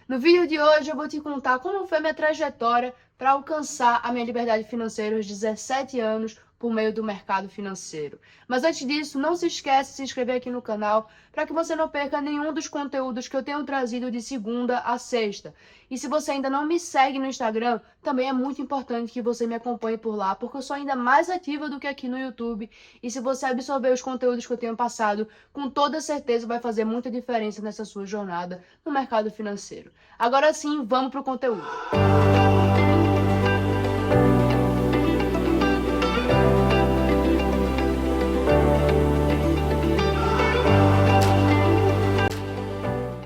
No vídeo de hoje eu vou te contar como foi minha trajetória para alcançar a minha liberdade financeira aos 17 anos por meio do mercado financeiro. Mas antes disso, não se esqueça de se inscrever aqui no canal para que você não perca nenhum dos conteúdos que eu tenho trazido de segunda a sexta. E se você ainda não me segue no Instagram, também é muito importante que você me acompanhe por lá, porque eu sou ainda mais ativa do que aqui no YouTube. E se você absorver os conteúdos que eu tenho passado, com toda certeza vai fazer muita diferença nessa sua jornada no mercado financeiro. Agora sim, vamos para o conteúdo.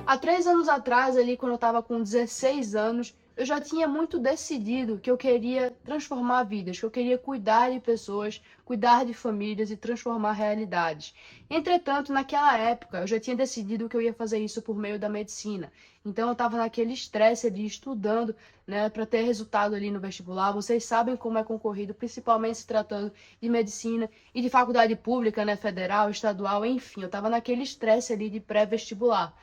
Há 3 anos atrás, ali quando eu estava com 16 anos, eu já tinha muito decidido que eu queria transformar vidas, que eu queria cuidar de pessoas, cuidar de famílias e transformar realidades. Entretanto, naquela época, eu já tinha decidido que eu ia fazer isso por meio da medicina. Então, eu estava naquele estresse ali, estudando, né, para ter resultado ali no vestibular. Vocês sabem como é concorrido, principalmente se tratando de medicina e de faculdade pública, né, federal, estadual, enfim. Eu estava naquele estresse ali de pré-vestibular.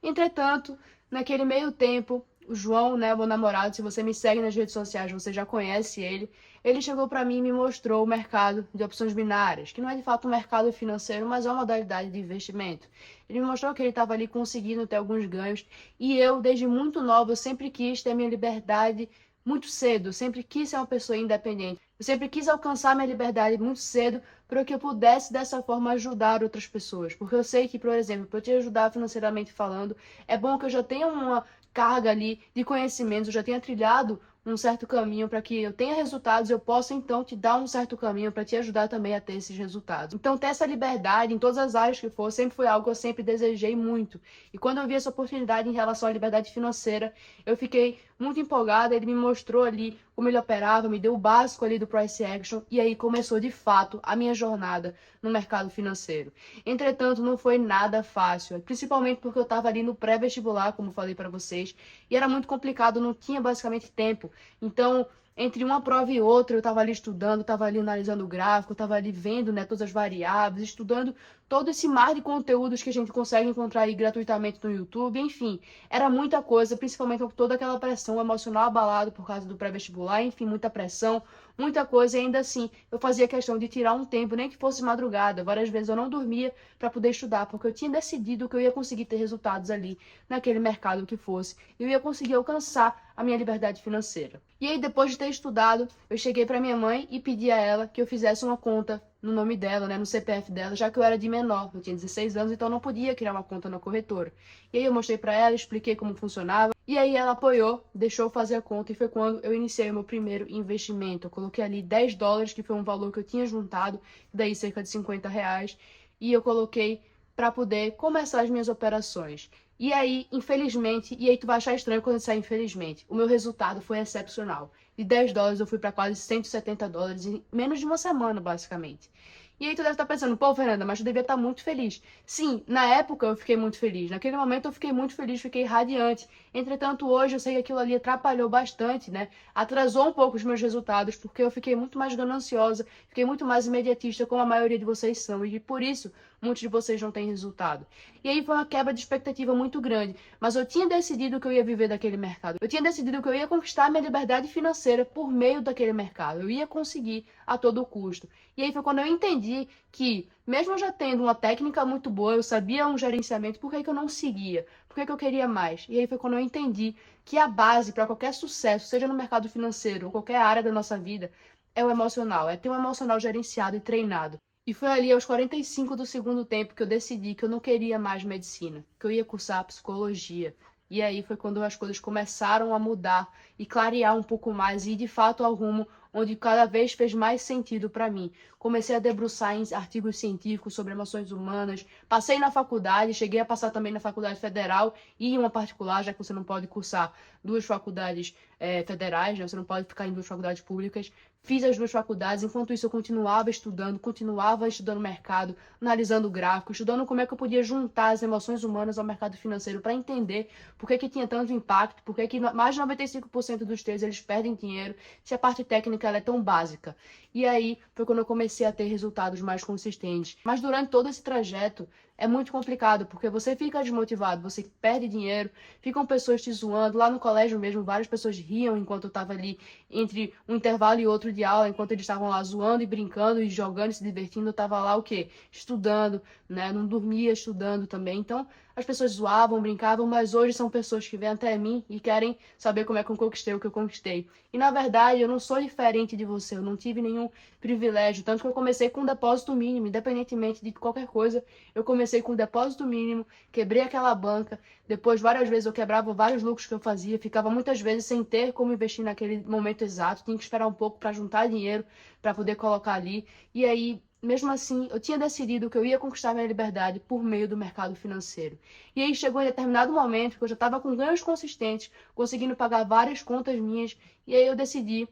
Entretanto, naquele meio tempo, o João, né, meu namorado, se você me segue nas redes sociais, você já conhece ele. Ele chegou para mim e me mostrou o mercado de opções binárias, que não é de fato um mercado financeiro, mas é uma modalidade de investimento. Ele me mostrou que ele estava ali conseguindo ter alguns ganhos e eu, desde muito nova, eu sempre quis ter minha liberdade muito cedo, eu sempre quis ser uma pessoa independente. Eu sempre quis alcançar minha liberdade muito cedo para que eu pudesse dessa forma ajudar outras pessoas. Porque eu sei que, por exemplo, para eu te ajudar financeiramente falando, é bom que eu já tenha uma carga ali de conhecimentos, eu já tenha trilhado um certo caminho para que eu tenha resultados, eu possa então te dar um certo caminho para te ajudar também a ter esses resultados. Então, ter essa liberdade em todas as áreas que for, sempre foi algo que eu sempre desejei muito. E quando eu vi essa oportunidade em relação à liberdade financeira, eu fiquei muito empolgada. Ele me mostrou ali como ele operava, me deu o básico ali do price action e aí começou de fato a minha jornada no mercado financeiro. Entretanto, não foi nada fácil, principalmente porque eu estava ali no pré-vestibular, como falei para vocês, e era muito complicado, não tinha basicamente tempo. Então, entre uma prova e outra, eu estava ali estudando, estava ali analisando o gráfico, estava ali vendo, né, todas as variáveis, estudando todo esse mar de conteúdos que a gente consegue encontrar aí gratuitamente no YouTube, enfim, era muita coisa, principalmente com toda aquela pressão emocional abalado por causa do pré-vestibular, enfim, muita pressão, muita coisa, e ainda assim, eu fazia questão de tirar um tempo, nem que fosse madrugada, várias vezes eu não dormia para poder estudar, porque eu tinha decidido que eu ia conseguir ter resultados ali naquele mercado que fosse, e eu ia conseguir alcançar a minha liberdade financeira. E aí, depois de ter estudado, eu cheguei para minha mãe e pedi a ela que eu fizesse uma conta no nome dela, né, no CPF dela, já que eu era de menor, eu tinha 16 anos, então eu não podia criar uma conta na corretora. E aí eu mostrei para ela, expliquei como funcionava, e aí ela apoiou, deixou eu fazer a conta, e foi quando eu iniciei o meu primeiro investimento. Eu coloquei ali $10, que foi um valor que eu tinha juntado, daí cerca de R$ 50, e eu coloquei para poder começar as minhas operações. E aí, infelizmente, e aí tu vai achar estranho quando eu disser infelizmente, o meu resultado foi excepcional. De $10 eu fui para quase $170 em menos de uma semana, basicamente. E aí tu deve estar pensando, pô, Fernanda, mas tu devia estar muito feliz. Sim, na época eu fiquei muito feliz. Naquele momento eu fiquei muito feliz, fiquei radiante. Entretanto, hoje eu sei que aquilo ali atrapalhou bastante, né? Atrasou um pouco os meus resultados, porque eu fiquei muito mais gananciosa, fiquei muito mais imediatista, como a maioria de vocês são. E por isso, muitos de vocês não têm resultado. E aí foi uma quebra de expectativa muito grande. Mas eu tinha decidido que eu ia viver daquele mercado. Eu tinha decidido que eu ia conquistar minha liberdade financeira por meio daquele mercado. Eu ia conseguir a todo custo. E aí foi quando eu entendi que, mesmo eu já tendo uma técnica muito boa, eu sabia um gerenciamento, por que eu não seguia? Por que eu queria mais? E aí foi quando eu entendi que a base para qualquer sucesso, seja no mercado financeiro ou qualquer área da nossa vida, é o emocional, é ter um emocional gerenciado e treinado. E foi ali aos 45 do segundo tempo que eu decidi que eu não queria mais medicina, que eu ia cursar psicologia. E aí foi quando as coisas começaram a mudar e clarear um pouco mais e ir de fato ao rumo onde cada vez fez mais sentido para mim. Comecei a debruçar em artigos científicos sobre emoções humanas, passei na faculdade, cheguei a passar também na faculdade federal e em uma particular, já que você não pode cursar duas faculdades federais, né? Você não pode ficar em duas faculdades públicas. Fiz as duas faculdades, enquanto isso eu continuava estudando mercado, analisando o gráfico, estudando como é que eu podia juntar as emoções humanas ao mercado financeiro para entender por que tinha tanto impacto, por que mais de 95% dos trades eles perdem dinheiro, se a parte técnica ela é tão básica. E aí foi quando eu comecei a ter resultados mais consistentes. Mas durante todo esse trajeto, é muito complicado, porque você fica desmotivado, você perde dinheiro, ficam pessoas te zoando. Lá no colégio mesmo, várias pessoas riam enquanto eu estava ali entre um intervalo e outro de aula, enquanto eles estavam lá zoando e brincando e jogando e se divertindo, eu estava lá o quê? Estudando, né? Não dormia estudando também. Então, as pessoas zoavam, brincavam, mas hoje são pessoas que vêm até mim e querem saber como é que eu conquistei o que eu conquistei. E na verdade, eu não sou diferente de você, eu não tive nenhum privilégio, tanto que eu comecei com um depósito mínimo, independentemente de qualquer coisa, eu comecei com um depósito mínimo, quebrei aquela banca, depois várias vezes eu quebrava vários lucros que eu fazia, ficava muitas vezes sem ter como investir naquele momento exato, tinha que esperar um pouco para juntar dinheiro para poder colocar ali, e aí mesmo assim, eu tinha decidido que eu ia conquistar minha liberdade por meio do mercado financeiro. E aí chegou em determinado momento que eu já estava com ganhos consistentes, conseguindo pagar várias contas minhas, e aí eu decidi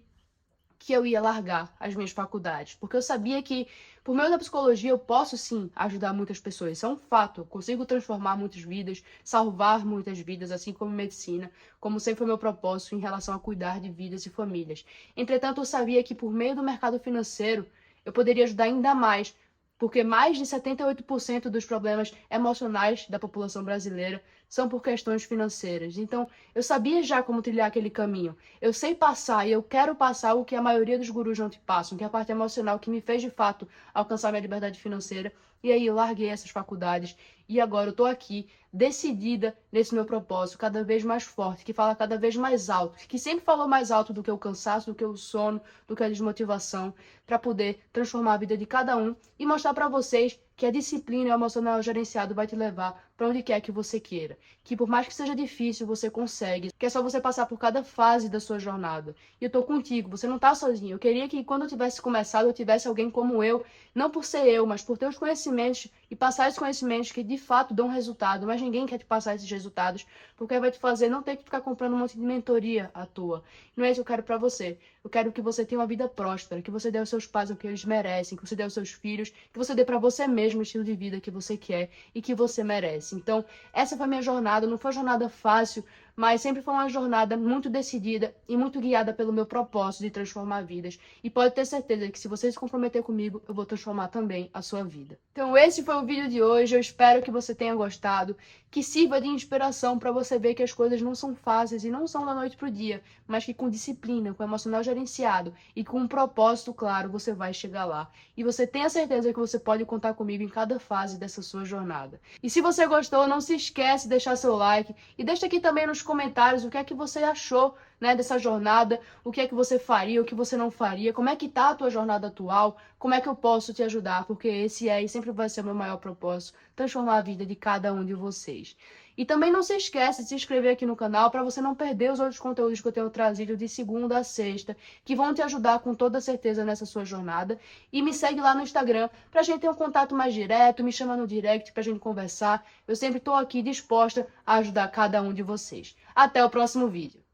que eu ia largar as minhas faculdades, porque eu sabia que, por meio da psicologia, eu posso sim ajudar muitas pessoas. Isso é um fato. Eu consigo transformar muitas vidas, salvar muitas vidas, assim como medicina, como sempre foi meu propósito em relação a cuidar de vidas e famílias. Entretanto, eu sabia que por meio do mercado financeiro, eu poderia ajudar ainda mais, porque mais de 78% dos problemas emocionais da população brasileira são por questões financeiras. Então, eu sabia já como trilhar aquele caminho. Eu sei passar e eu quero passar o que a maioria dos gurus não te passam, que é a parte emocional que me fez de fato alcançar minha liberdade financeira. E aí eu larguei essas faculdades e agora eu tô aqui decidida nesse meu propósito, cada vez mais forte, que fala cada vez mais alto, que sempre falou mais alto do que o cansaço, do que o sono, do que a desmotivação, para poder transformar a vida de cada um e mostrar para vocês que a disciplina e o emocional gerenciado vai te levar para onde quer que você queira. Que por mais que seja difícil, você consegue. Que é só você passar por cada fase da sua jornada. E eu tô contigo, você não tá sozinho. Eu queria que quando eu tivesse começado, eu tivesse alguém como eu, não por ser eu, mas por ter os conhecimentos e passar esses conhecimentos que de fato dão resultado. Mas ninguém quer te passar esses resultados, porque vai te fazer não ter que ficar comprando um monte de mentoria à toa. Não é isso que eu quero para você. Eu quero que você tenha uma vida próspera, que você dê aos seus pais o que eles merecem, que você dê aos seus filhos, que você dê para você mesmo o estilo de vida que você quer e que você merece. Então, essa foi a minha jornada, não foi uma jornada fácil, mas sempre foi uma jornada muito decidida e muito guiada pelo meu propósito de transformar vidas. E pode ter certeza que se você se comprometer comigo, eu vou transformar também a sua vida. Então, esse foi o vídeo de hoje. Eu espero que você tenha gostado, que sirva de inspiração para você ver que as coisas não são fáceis e não são da noite pro dia, mas que com disciplina, com emocional gerenciado e com um propósito claro, você vai chegar lá. E você tenha certeza que você pode contar comigo em cada fase dessa sua jornada. E se você gostou, não se esquece de deixar seu like e deixa aqui também nos comentários o que é que você achou, né, dessa jornada, o que é que você faria, o que você não faria, como é que tá a tua jornada atual, como é que eu posso te ajudar, porque esse é e sempre vai ser o meu maior propósito, transformar a vida de cada um de vocês. E também não se esquece de se inscrever aqui no canal para você não perder os outros conteúdos que eu tenho trazido de segunda a sexta, que vão te ajudar com toda certeza nessa sua jornada. E me segue lá no Instagram pra gente ter um contato mais direto, me chama no direct pra gente conversar. Eu sempre tô aqui disposta a ajudar cada um de vocês. Até o próximo vídeo.